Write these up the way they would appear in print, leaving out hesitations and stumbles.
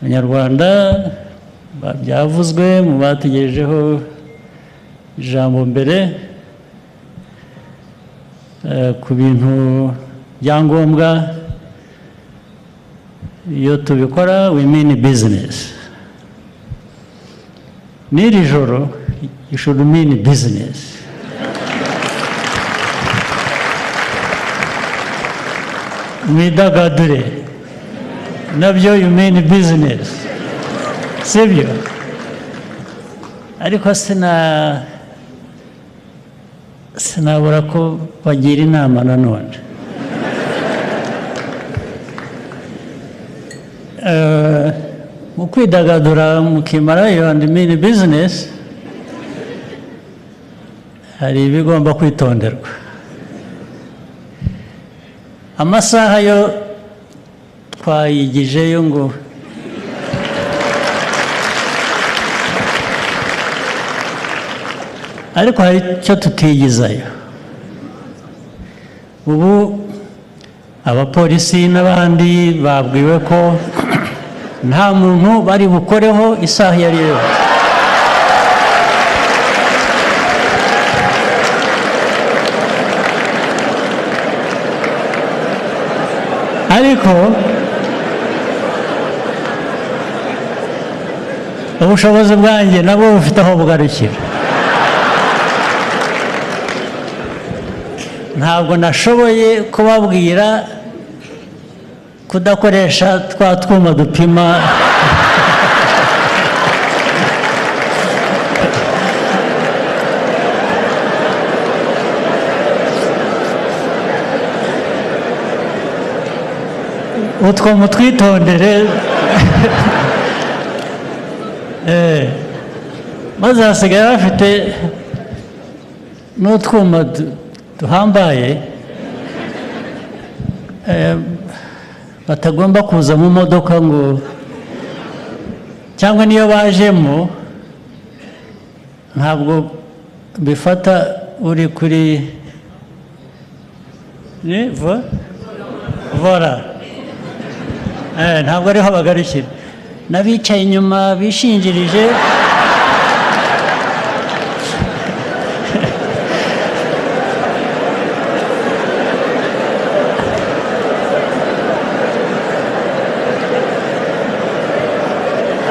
abanyarwanda byavuzwe mu batugejejeho ijambo mbere ku bintu byangombwa. Iyo tubikora we mean business. N'iri joro you should mean business. Mwidagadure nabyo you mean business, sibyo? Ariko sinabura ko bagira inama nanone. Mu kwidagadura mukimarayo and mean business, hari ibigomba kwitonderwa. Amasaha yo twayigijeyo ngo ariko hari icyo tutigizayo. Ubu abapolisi n'abandi babwiwe ko nta muntu bari bukoreho isaha iyo ari yo yose. Ariko ubushobozi bwanjye nabwo bufite aho bugarukira. Ntabwo nashoboye kubabwira kudakoresha twa twuma dupima utwo mutwitondere. Maze hasigaye bafite n'utwuma duhambaye batagomba kuza mu modoka ngo, cyangwa niyo bajemo ntabwo bifata uri kuri vora, ntabwo ariho bagarukira. N'abicaye inyuma bishingirije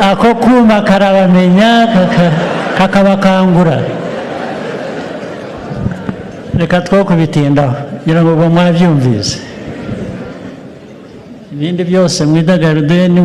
ako kuma karabamenya kakabakangura. Reka two kubitindaho kugira ngo mwabyumvise. Ibindi byose mwidagadure ni